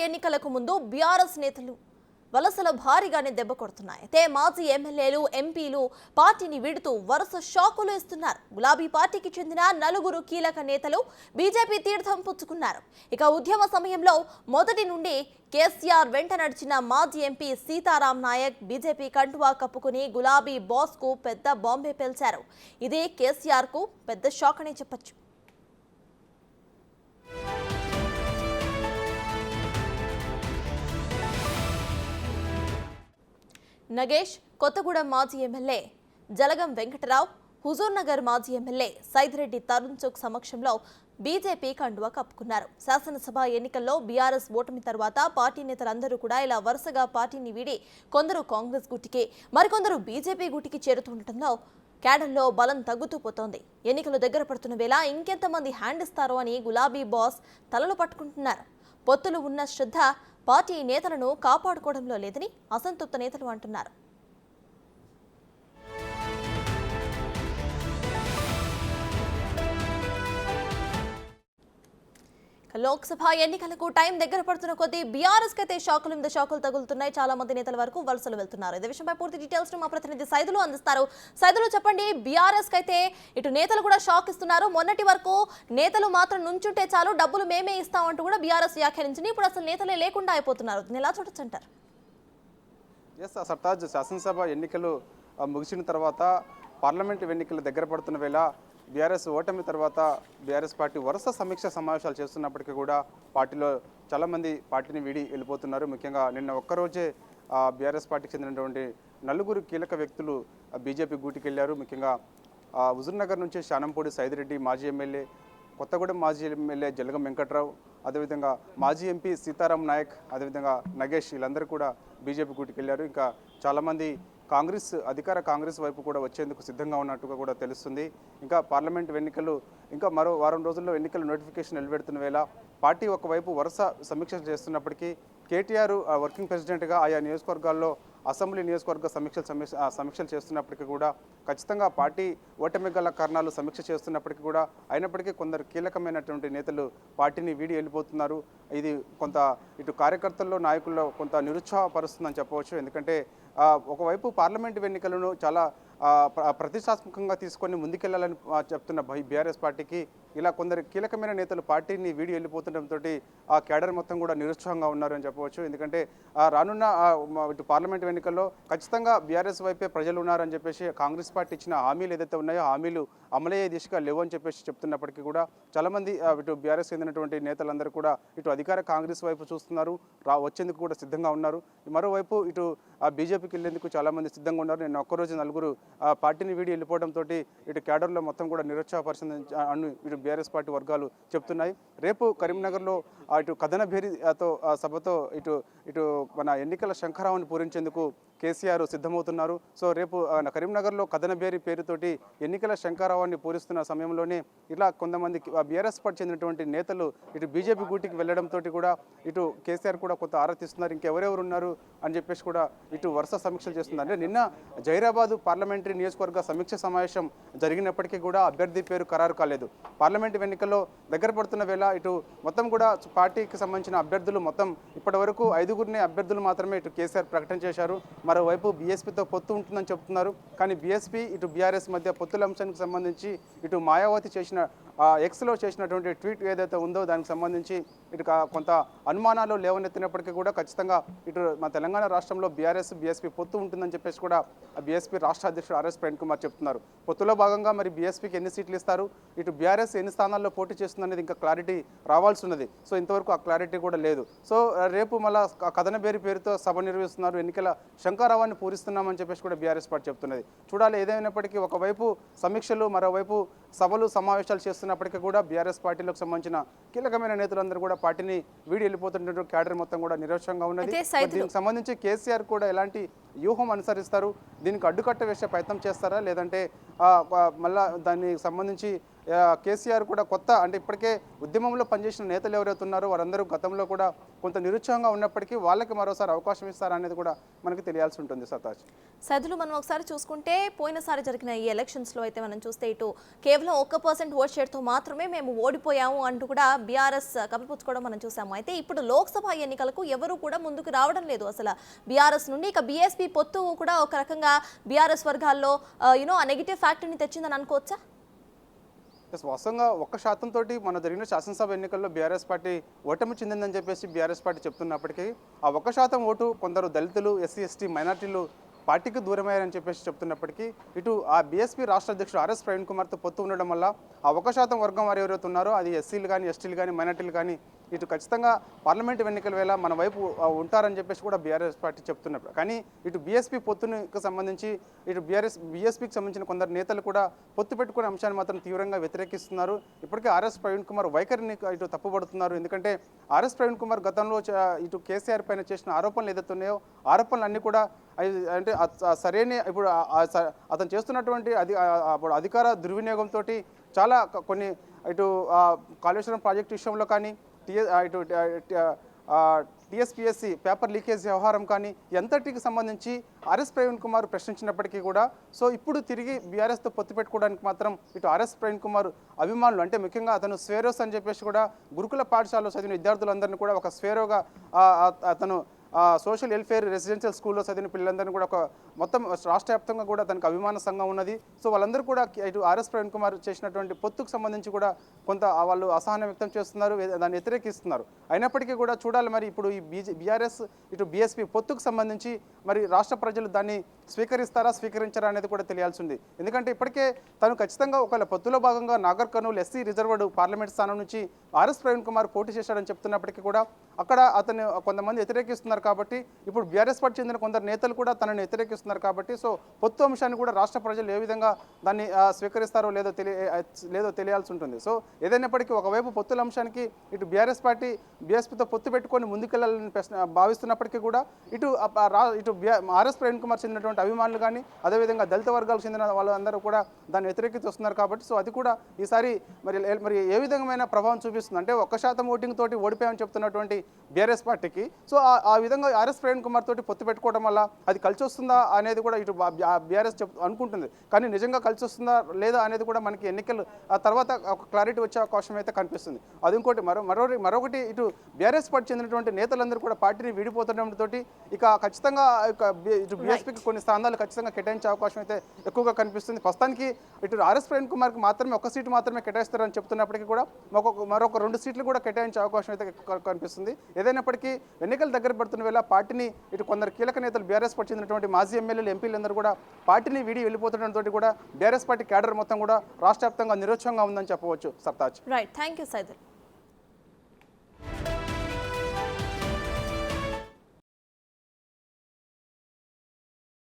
ఎన్నికలకు ముందు బీఆర్ఎస్ నేతలు వలసల భారీగానే దెబ్బ కొడుతున్నాయి. అయితే మాజీ ఎమ్మెల్యేలు, ఎంపీలు పార్టీని విడుతూ వరుస షాకులు ఇస్తున్నారు. గులాబీ పార్టీకి చెందిన 4 కీలక నేతలు బీజేపీ తీర్థం పుచ్చుకున్నారు. ఇక ఉద్యమ సమయంలో మొదటి నుండి కేసీఆర్ వెంట నడిచిన మాజీ ఎంపీ సీతారాం నాయక్ బీజేపీ కండువా కప్పుకుని గులాబీ బాస్ కు పెద్ద బాంబే పేల్చారు. ఇది కేసీఆర్ కు పెద్ద షాక్ అనే చెప్పొచ్చు. నగేష్, కొత్తగూడెం మాజీ ఎమ్మెల్యే జలగం వెంకటరావు, హుజూర్నగర్ మాజీ ఎమ్మెల్యే సైదిరెడ్డి తరుణ్ చుక్ సమక్షంలో బీజేపీ కండువా కప్పుకున్నారు. శాసనసభ ఎన్నికల్లో బీఆర్ఎస్ ఓటమి తర్వాత పార్టీ నేతలందరూ కూడా ఇలా వరుసగా పార్టీని వీడి కొందరు కాంగ్రెస్ గుట్టికి, మరికొందరు బీజేపీ గుట్టికి చేరుతుండటంలో క్యాడర్లో బలం తగ్గుతూ పోతోంది. ఎన్నికలు దగ్గర పడుతున్న వేళ ఇంకెంతమంది హ్యాండ్ ఇస్తారో అని గులాబీ బాస్ తలలు పట్టుకుంటున్నారు. పొత్తులు ఉన్న శ్రద్ధ పార్టీ నేతలను కాపాడుకోవడంలో లేదని అసంతృప్త నేతలు అంటున్నారు. లోక్సభ ఎన్నికలకు టైం దగ్గర పడుతున్న కొద్దీ బీఆర్ఎస్ కైతే షాకుల మీద షాకులు తగులుతున్నాయి. చాలా మంది నేతల వరకు వలసలు వెళ్తున్నారు. ఇదే విషయంపై పూర్తి డీటెయిల్స్ మా ప్రతినిధి సైదులు అందిస్తారు. సైదులు, చెప్పండి, బీఆర్ఎస్ కైతే ఇటు నేతలు కూడా షాక్ ఇస్తున్నారు. మొన్నటి వరకు నేతలు మాత్రం నుంచుంటే చాలు, డబ్బులు మేమే ఇస్తామంటూ కూడా బీఆర్ఎస్ వ్యాఖ్యానించింది. ఇప్పుడు అసలు నేతలే లేకుండా అయిపోతున్నారు. దీన్ని ఎలా చూడొచ్చు అంటారు? సర్తాజ్, శాసనసభ ఎన్నికలు ముగిసిన తర్వాత పార్లమెంటు ఎన్నికలు దగ్గర పడుతున్న వేళ బీఆర్ఎస్ ఓటమి తర్వాత బీఆర్ఎస్ పార్టీ వరుస సమీక్ష సమావేశాలు చేస్తున్నప్పటికీ కూడా పార్టీలో చాలామంది పార్టీని వీడి వెళ్ళిపోతున్నారు. ముఖ్యంగా నిన్న ఒక్కరోజే బీఆర్ఎస్ పార్టీకి చెందినటువంటి 4 కీలక వ్యక్తులు బీజేపీ గూటికి వెళ్ళారు. ముఖ్యంగా హుజూర్నగర్ నుంచి శానంపూడి సైదిరెడ్డి మాజీ ఎమ్మెల్యే, కొత్తగూడెం మాజీ ఎమ్మెల్యే జలగం వెంకట్రావు, అదేవిధంగా మాజీ ఎంపీ సీతారాం నాయక్, అదేవిధంగా నగేష్, వీళ్ళందరూ కూడా బీజేపీ గూటికి వెళ్ళారు. ఇంకా చాలామంది అధికార కాంగ్రెస్ వైపు కూడా వచ్చేందుకు సిద్ధంగా ఉన్నట్టుగా కూడా తెలుస్తుంది. ఇంకా పార్లమెంట్ ఎన్నికలు ఇంకా మరో వారం రోజుల్లో ఎన్నికల నోటిఫికేషన్ వెలువడుతున్న వేళ పార్టీ ఒకవైపు వరుస సమీక్షలు చేస్తున్నప్పటికీ కేటీఆర్ వర్కింగ్ ప్రెసిడెంట్గా ఆయా నియోజకవర్గాల్లో అసెంబ్లీ నియోజకవర్గ సమీక్షలు చేస్తున్నప్పటికీ కూడా ఖచ్చితంగా పార్టీ ఓటమి గల కారణాలు సమీక్ష చేస్తున్నప్పటికీ కూడా అయినప్పటికీ కొందరు కీలకమైనటువంటి నేతలు పార్టీని వీడి వెళ్ళిపోతున్నారు. ఇది కొంత ఇటు కార్యకర్తల్లో, నాయకుల్లో కొంత నిరుత్సాహపరుస్తుందని చెప్పవచ్చు. ఎందుకంటే ఒకవైపు పార్లమెంటు ఎన్నికలను చాలా ప్రతిష్టాత్మకంగా తీసుకొని ముందుకెళ్లాలని చెప్తున్న బీఆర్ఎస్ పార్టీకి ఇలా కొందరు కీలకమైన నేతలు పార్టీని వీడి వెళ్ళిపోతుండటంతో ఆ క్యాడర్ మొత్తం కూడా నిరుత్సాహంగా ఉన్నారు అని చెప్పవచ్చు. ఎందుకంటే రానున్న ఇటు పార్లమెంట్ ఎన్నికల్లో ఖచ్చితంగా బీఆర్ఎస్ వైపే ప్రజలు ఉన్నారని చెప్పేసి కాంగ్రెస్ పార్టీ ఇచ్చిన హామీలు ఏదైతే ఉన్నాయో హామీలు అమలయ్యే దిశగా లేవు అని చెప్పేసి చెప్తున్నప్పటికీ కూడా చాలామంది ఇటు బీఆర్ఎస్ చెందినటువంటి నేతలందరూ కూడా ఇటు అధికార కాంగ్రెస్ వైపు చూస్తున్నారు, వచ్చేందుకు కూడా సిద్ధంగా ఉన్నారు. మరోవైపు ఇటు బీజేపీకి వెళ్లేందుకు చాలామంది సిద్ధంగా ఉన్నారు. నేను ఒక్కరోజు 4 పార్టీని వీడి వెళ్ళిపోవడంతో ఇటు క్యాడర్లో మొత్తం కూడా నిరుత్సాహపరిచింది అని ఇటు బీఆర్ఎస్ పార్టీ వర్గాలు చెప్తున్నాయి. రేపు కరీంనగర్లో ఇటు కథన భేరీతో సభతో ఇటు మన ఎన్నికల శంఖరావుని పూరించేందుకు కేసీఆర్ సిద్ధమవుతున్నారు. సో రేపు కరీంనగర్లో కథన భేరీ పేరుతోటి ఎన్నికల శంఖరావాన్ని పూరిస్తున్న సమయంలోనే ఇలా కొంతమంది బీఆర్ఎస్ పార్టీ చెందినటువంటి నేతలు ఇటు బీజేపీ గూటికి వెళ్లడంతో కూడా ఇటు కేసీఆర్ కూడా కొంత ఆరా తీస్తున్నారు. ఇంకెవరెవరు ఉన్నారు అని చెప్పేసి కూడా ఇటు వరుస సమీక్షలు చేస్తున్నారు. అంటే నిన్న జైరాబాద్ పార్లమెంటరీ నియోజకవర్గ సమీక్ష సమావేశం జరిగినప్పటికీ కూడా అభ్యర్థి పేరు ఖరారు కాలేదు. పార్లమెంటు ఎన్నికల్లో దగ్గర పడుతున్న వేళ ఇటు మొత్తం కూడా పార్టీకి సంబంధించిన అభ్యర్థులు మొత్తం ఇప్పటి వరకు 5 అభ్యర్థులు మాత్రమే ఇటు కేసీఆర్ ప్రకటన చేశారు. మరోవైపు బీఎస్పీతో పొత్తు ఉంటుందని చెప్తున్నారు. కానీ బీఎస్పీ ఇటు బీఆర్ఎస్ మధ్య పొత్తుల అంశానికి సంబంధించి ఇటు మాయావతి చేసిన ఎక్స్లో చేసినటువంటి ట్వీట్ ఏదైతే ఉందో దానికి సంబంధించి ఇటు కొంత అనుమానాలు లేవనెత్తినప్పటికీ కూడా ఖచ్చితంగా ఇటు మా తెలంగాణ రాష్ట్రంలో బీఎస్పీ పొత్తు ఉంటుందని చెప్పేసి కూడా బీఎస్పీ రాష్ట్ర అధ్యక్షుడు ఆర్ఎస్ ప్రేమ్ కుమార్ చెప్తున్నారు. పొత్తులో భాగంగా మరి బీఎస్పీకి ఎన్ని సీట్లు ఇస్తారు, ఇటు బీఆర్ఎస్ ఎన్ని స్థానాల్లో పోటీ చేస్తుందనేది ఇంకా క్లారిటీ రావాల్సి ఉన్నది. సో ఇంతవరకు ఆ క్లారిటీ కూడా లేదు. సో రేపు మళ్ళా కథన పేరుతో సభ నిర్వహిస్తున్నారు, ఎన్నికల శంఖారావాన్ని పూరిస్తున్నామని చెప్పేసి కూడా బీఆర్ఎస్ పార్టీ చెప్తున్నది. చూడాలి, ఏదైనప్పటికీ ఒకవైపు సమీక్షలు, మరోవైపు సభలు సమావేశాలు చేస్తున్నప్పటికీ కూడా బీఆర్ఎస్ పార్టీలకు సంబంధించిన కీలకమైన నేతలందరూ కూడా పార్టీని వీడి వెళ్ళిపోతున్నట్టు క్యాడర్ మొత్తం కూడా నిరక్షంగా ఉన్నది. దీనికి సంబంధించి కేసీఆర్ కూడా ఎలాంటి వ్యూహం అనుసరిస్తారు, దీనికి అడ్డుకట్ట వేసే ప్రయత్నం చేస్తారా, లేదంటే మళ్ళా దానికి సంబంధించి కేసీఆర్ కూడా కొత్త అంటే ఇప్పటికే ఉద్యమంలో పనిచేసిన నేతలు ఎవరైతే ఉన్నారో వారందరూ గతంలో కూడా కొంత నిరుత్సాహంగా ఉన్నప్పటికీ వాళ్ళకి మరోసారి అవకాశం ఇస్తారా అనేది కూడా మనకి తెలియాల్సి ఉంటుంది సతాజ్. సైదులు మనం ఒకసారి చూసుకుంటే పోయినసారి జరిగిన ఈ ఎలక్షన్స్లో అయితే మనం చూస్తే ఇటు కేవలం 1% ఓట్ షేర్తో మాత్రమే మేము ఓడిపోయాము అంటూ కూడా బీఆర్ఎస్ కప్పిపుచ్చుకోవడం మనం చూసాము. అయితే ఇప్పుడు లోక్సభ ఎన్నికలకు ఎవరు కూడా ముందుకు రావడం లేదు అసలు బీఆర్ఎస్ నుండి. ఇక బీఎస్పీ పొత్తు కూడా ఒక రకంగా బీఆర్ఎస్ వర్గాల్లో ఆ నెగిటివ్ ఫ్యాక్టర్ని తెచ్చిందని అనుకోవచ్చా? వాస్తవంగా 1% తోటి మన జరిగిన శాసనసభ ఎన్నికల్లో బీఆర్ఎస్ పార్టీ ఓటమి చెందిందని చెప్పేసి బీఆర్ఎస్ పార్టీ చెప్తున్నప్పటికీ ఆ 1% ఓటు కొందరు దళితులు, ఎస్సీ, ఎస్టీ, మైనార్టీలు పార్టీకి దూరమయ్యారని చెప్పేసి చెప్తున్నప్పటికీ ఇటు ఆ బీఎస్పీ రాష్ట్ర అధ్యక్షుడు ఆర్ఎస్ ప్రవీణ్ కుమార్తో పొత్తు ఉండడం వల్ల ఆ 1% వర్గం వారు ఎవరైతే ఉన్నారో అది ఎస్సీలు కానీ, ఎస్టీలు కానీ, మైనార్టీలు కానీ ఇటు ఖచ్చితంగా పార్లమెంటు ఎన్నికల వేళ మన వైపు ఉంటారని చెప్పేసి కూడా బీఆర్ఎస్ పార్టీ చెప్తున్నారు. కానీ ఇటు బీఎస్పీ పొత్తుకు సంబంధించి ఇటు బీఎస్పీకి సంబంధించిన కొందరు నేతలు కూడా పొత్తు పెట్టుకునే అంశాన్ని మాత్రం తీవ్రంగా వ్యతిరేకిస్తున్నారు. ఇప్పటికే ఆర్ఎస్ ప్రవీణ్ కుమార్ వైఖరిని ఇటు తప్పుపడుతున్నారు. ఎందుకంటే ఆర్ఎస్ ప్రవీణ్ కుమార్ గతంలో ఇటు కేసీఆర్ పైన చేసిన ఆరోపణలు ఏదైతే ఉన్నాయో ఆరోపణలన్నీ కూడా అంటే సరైన ఇప్పుడు అతను చేస్తున్నటువంటి అధికార దుర్వినియోగంతో చాలా కొన్ని ఇటు కాళేశ్వరం ప్రాజెక్టు విషయంలో కానీ ఇటు టీఎస్పీఎస్సీ పేపర్ లీకేజ్ వ్యవహారం కానీ ఎంతటికి సంబంధించి ఆర్ఎస్ ప్రవీణ్ కుమార్ ప్రశ్నించినప్పటికీ కూడా సో ఇప్పుడు తిరిగి బీఆర్ఎస్తో పొత్తు పెట్టుకోవడానికి మాత్రం ఇటు ఆర్ఎస్ ప్రవీణ్ కుమార్ అభిమానులు అంటే ముఖ్యంగా అతను స్వేరోస్ అని చెప్పేసి కూడా గురుకుల పాఠశాలలో చదివిన విద్యార్థులందరినీ కూడా ఒక స్వేరోగా అతను సోషల్ వెల్ఫేర్ రెసిడెన్షియల్ స్కూల్లో చదివిన పిల్లలందరినీ కూడా ఒక మొత్తం రాష్ట్ర వ్యాప్తంగా కూడా తనకు అభిమాన సంఘం ఉన్నది. సో వాళ్ళందరూ కూడా ఇటు ఆర్ఎస్ ప్రవీణ్ కుమార్ చేసినటువంటి పొత్తుకు సంబంధించి కూడా కొంత వాళ్ళు అసహనం వ్యక్తం చేస్తున్నారు, దాన్ని వ్యతిరేకిస్తున్నారు. అయినప్పటికీ కూడా చూడాలి మరి ఇప్పుడు ఈ బీఆర్ఎస్ ఇటు బీఎస్పీ పొత్తుకు సంబంధించి మరి రాష్ట్ర ప్రజలు దాన్ని స్వీకరిస్తారా స్వీకరించారా అనేది కూడా తెలియాల్సి ఉంది. ఎందుకంటే ఇప్పటికే తను ఖచ్చితంగా ఒకవేళ పొత్తులో భాగంగా Nagar Kurnool SC reserved parliament స్థానం నుంచి ఆర్ఎస్ ప్రవీణ్ కుమార్ పోటీ చేశాడని చెప్తున్నప్పటికీ కూడా అక్కడ అతను కొంతమంది వ్యతిరేకిస్తున్నారు. కాబట్టి ఇప్పుడు బీఆర్ఎస్ పార్టీ చెందిన కొందరు నేతలు కూడా తనని వ్యతిరేకిస్తున్నారు. కాబట్టి సో పొత్తు అంశాన్ని కూడా రాష్ట్ర ప్రజలు ఏ విధంగా దాన్ని స్వీకరిస్తారో లేదో తెలియాల్సి ఉంటుంది. సో ఏదైనప్పటికీ ఒకవైపు పొత్తుల అంశానికి ఇటు బీఆర్ఎస్ పార్టీ బీఎస్పీతో పొత్తు పెట్టుకొని ముందుకెళ్లాలని భావిస్తున్నప్పటికీ కూడా ఇటు ఆర్ఎస్ ప్రవీణ్ కుమార్ చెందినటువంటి అభిమానులు కానీ అదేవిధంగా దళిత వర్గాలకు చెందిన వాళ్ళందరూ కూడా దాన్ని వ్యతిరేకిస్తున్నారు. కాబట్టి సో అది కూడా ఈసారి మరి ఏ విధమైన ప్రభావం చూపిస్తుంది అంటే 1% ఓటింగ్ తోటి ఓడిపోయామని చెప్తున్నటువంటి బీఆర్ఎస్ పార్టీకి సో ఆ విధంగా ఆర్ఎస్ ప్రవీణ్ కుమార్ తోటి పొత్తు పెట్టుకోవడం వల్ల అది కలిసి వస్తుందా అనేది కూడా ఇటు బీఆర్ఎస్ అనుకుంటుంది. కానీ నిజంగా కలిసి వస్తుందా లేదా అనేది కూడా మనకి ఎన్నికలు ఆ తర్వాత ఒక క్లారిటీ వచ్చే అవకాశం అయితే కనిపిస్తుంది. అది ఇంకోటి మరొకటి ఇటు బీఆర్ఎస్ పార్టీ చెందినటువంటి నేతలందరూ కూడా పార్టీని విడిపోతుండటంతో ఇక ఖచ్చితంగా ఇటు బీఎస్పీకి కొన్ని స్థానాలు ఖచ్చితంగా కేటాయించే అవకాశం అయితే ఎక్కువగా కనిపిస్తుంది. ప్రస్తుతానికి ఇటు ఆర్ఎస్ ప్రవీణ్ కుమార్కి మాత్రమే ఒక సీటు మాత్రమే కేటాయిస్తారని చెప్తున్నప్పటికీ కూడా మరొక 2 సీట్లు కూడా కేటాయించే అవకాశం అయితే కనిపిస్తుంది. ఏదైనప్పటికీ ఎన్నికలు దగ్గర పడుతున్న వేళ పార్టీని ఇటు కొందరు కీలక నేతలు బీఆర్ఎస్ పార్టీ చెందినటువంటి మాజీ ఎమ్మెల్యేలు ఎంపీలందరూ కూడా పార్టీని వీడి వెళ్ళిపోతుండటంతో కూడా బీఆర్ఎస్ పార్టీ క్యాడర్ మొత్తం కూడా రాష్ట్ర వ్యాప్తంగా నిరుత్సాహంగా ఉందని చెప్పవచ్చు. Sartaj. Right, thank you Saidul.